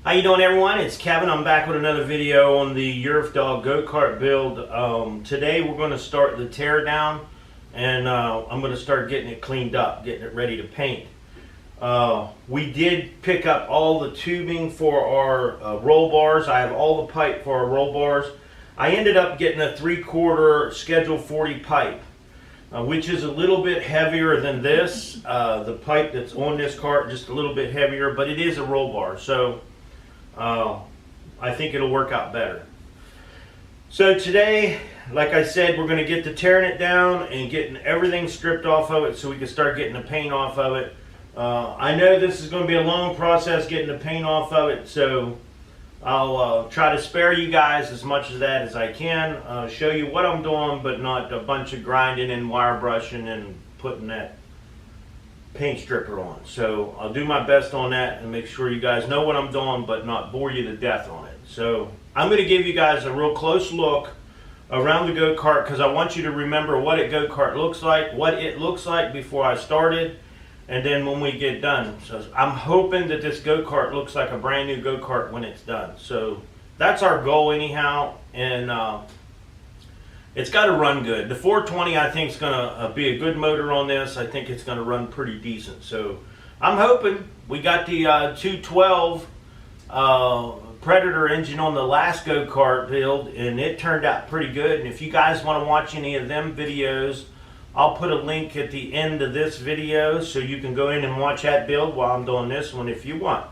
How you doing, everyone? It's Kevin. I'm back with another video on the Yerf Dog go-kart build. Today we're going to start the tear down, and I'm going to start getting it cleaned up, getting it ready to paint. We did pick up all the tubing for our roll bars. I have all the pipe for our roll bars. I ended up getting a 3/4 Schedule 40 pipe, which is a little bit heavier than this. The pipe that's on this cart just a little bit heavier, but it is a roll bar, so I think it'll work out better. So today, like I said, we're going to get to tearing it down and getting everything stripped off of it so we can start getting the paint off of it. I know this is going to be a long process getting the paint off of it, so I'll try to spare you guys as much of that as I can. Show you what I'm doing, but not a bunch of grinding and wire brushing and putting that paint stripper on. So I'll do my best on that and make sure you guys know what I'm doing, but not bore you to death on it. So I'm going to give you guys a real close look around the go-kart, because I want you to remember what a go-kart looks like, what it looks like before I started, and then when we get done. So I'm hoping that this go-kart looks like a brand new go-kart when it's done. So that's our goal anyhow, and it's got to run good. The 420 I think is going to be a good motor on this. I think it's going to run pretty decent. So I'm hoping. We got the 212 Predator engine on the last go-kart build, and it turned out pretty good. And if you guys want to watch any of them videos, I'll put a link at the end of this video so you can go in and watch that build while I'm doing this one if you want.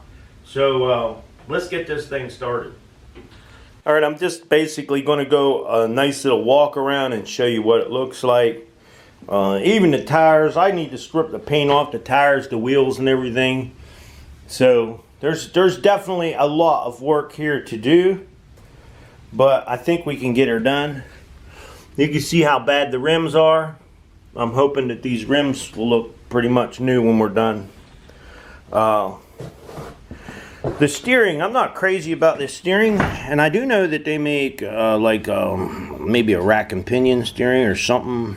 So let's get this thing started. Alright, I'm just basically going to go a nice little walk around and show you what it looks like. Even the tires, I need to strip the paint off the tires, the wheels and everything. So there's definitely a lot of work here to do, but I think we can get her done. You can see how bad the rims are. I'm hoping that these rims will look pretty much new when we're done. The steering, I'm not crazy about this steering, and I do know that they make maybe a rack and pinion steering or something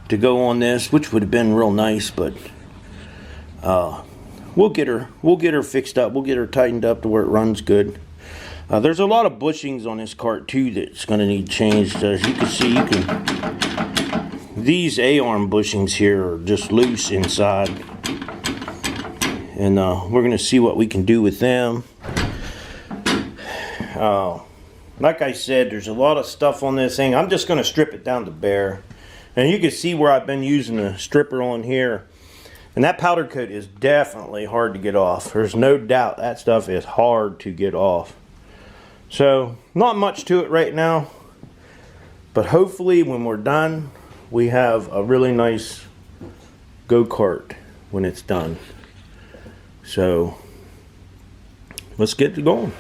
to go on this, which would have been real nice, but we'll get her fixed up. We'll get her tightened up to where it runs good. There's a lot of bushings on this cart too that's going to need changed. As you can see, these A-arm bushings here are just loose inside, and we're going to see what we can do with them. Like I said, there's a lot of stuff on this thing. I'm just going to strip it down to bare, and you can see where I've been using the stripper on here, and that powder coat is definitely hard to get off. There's no doubt that stuff is hard to get off. So not much to it right now, but hopefully when we're done, we have a really nice go-kart when it's done. So let's get going.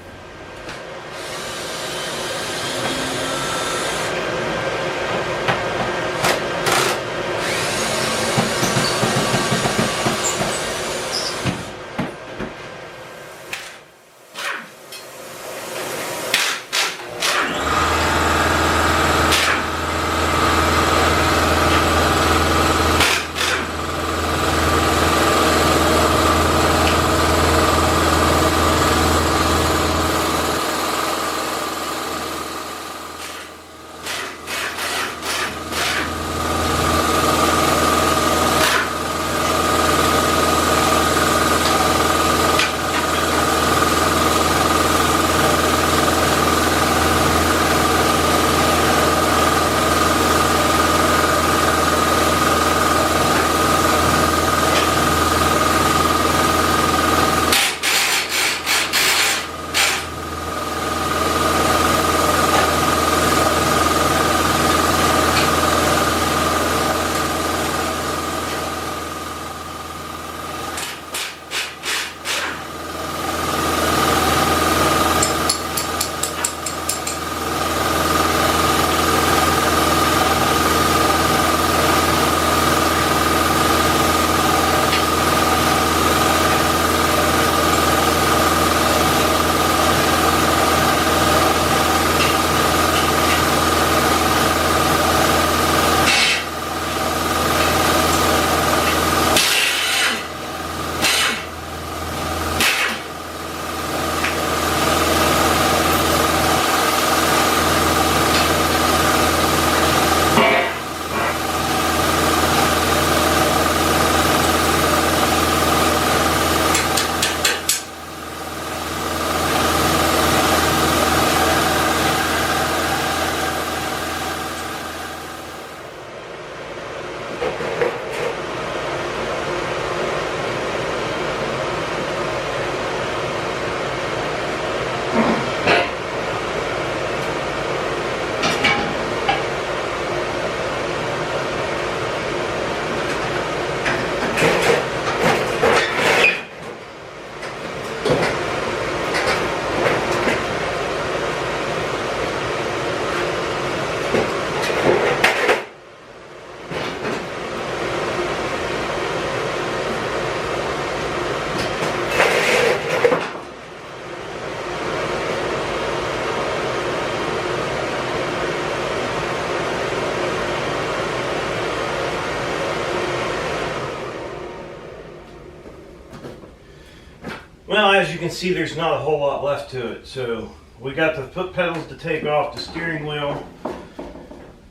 Well, as you can see, there's not a whole lot left to it. So we got the foot pedals to take off, the steering wheel,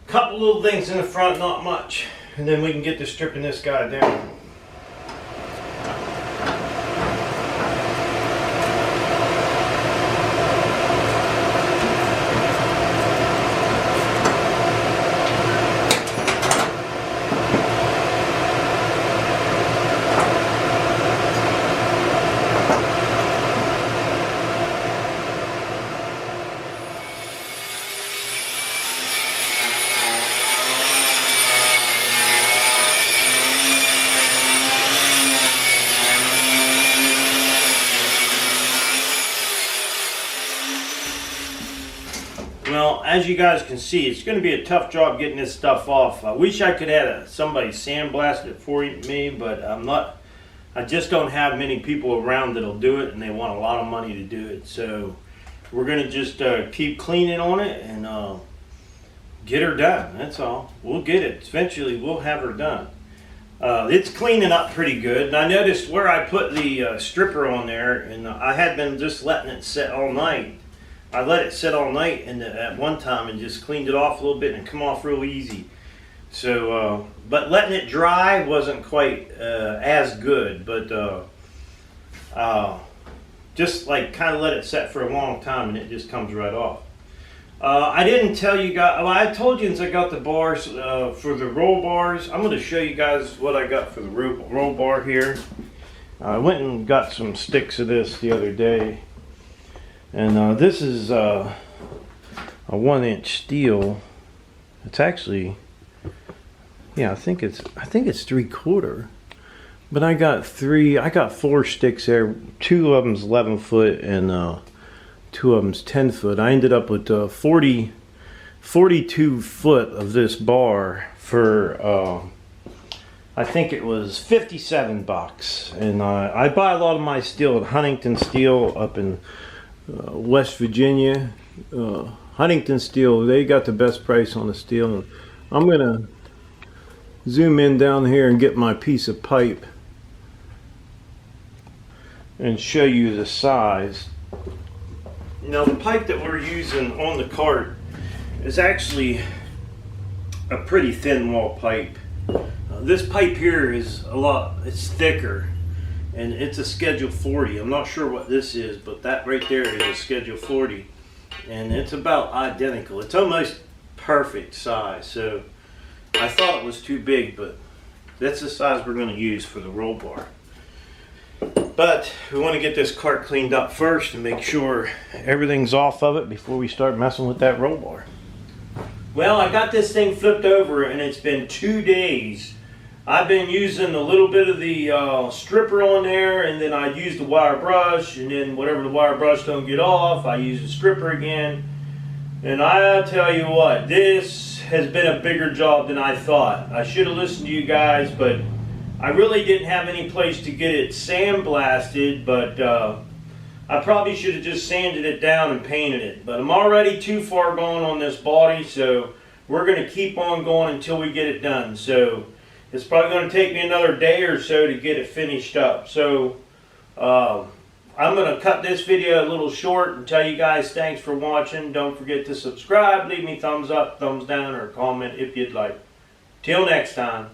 couple little things in the front, not much, and then we can get to stripping this guy down. Well, as you guys can see, it's going to be a tough job getting this stuff off. I wish I could have somebody sandblast it for me, but I just don't have many people around that'll do it, and they want a lot of money to do it. So we're going to just keep cleaning on it and get her done. That's all. We'll get it. Eventually, we'll have her done. It's cleaning up pretty good. And I noticed where I put the stripper on there, and I had been just letting it sit all night. I let it sit all night and at one time and just cleaned it off a little bit and it come off real easy. So, but letting it dry wasn't quite as good, but just like kind of let it set for a long time and it just comes right off. I didn't tell you guys, well, I told you since I got the bars for the roll bars. I'm going to show you guys what I got for the roll bar here. I went and got some sticks of this the other day. And this is a 1-inch steel. It's actually, yeah, I think it's 3/4. But I got 4 sticks there. 2 of them's 11 foot and 2 of them's 10 foot. I ended up with 42 foot of this bar for I think it was $57. And I buy a lot of my steel at Huntington Steel up in West Virginia. Huntington Steel, they got the best price on the steel. I'm gonna zoom in down here and get my piece of pipe and show you the size. Now the pipe that we're using on the cart is actually a pretty thin wall pipe. This pipe here is it's thicker. And it's a schedule 40. I'm not sure what this is, but that right there is a schedule 40. And it's about identical. It's almost perfect size. So I thought it was too big, but that's the size we're going to use for the roll bar. But we want to get this cart cleaned up first and make sure everything's off of it before we start messing with that roll bar. Well, I got this thing flipped over and it's been 2 days. I've been using a little bit of the stripper on there, and then I use the wire brush, and then whatever the wire brush don't get off, I use the stripper again. And I'll tell you what, this has been a bigger job than I thought. I should have listened to you guys, but I really didn't have any place to get it sandblasted, but I probably should have just sanded it down and painted it. But I'm already too far gone on this body, so we're going to keep on going until we get it done. So it's probably going to take me another day or so to get it finished up. So I'm going to cut this video a little short and tell you guys thanks for watching. Don't forget to subscribe, leave me thumbs up, thumbs down, or comment if you'd like. Till next time.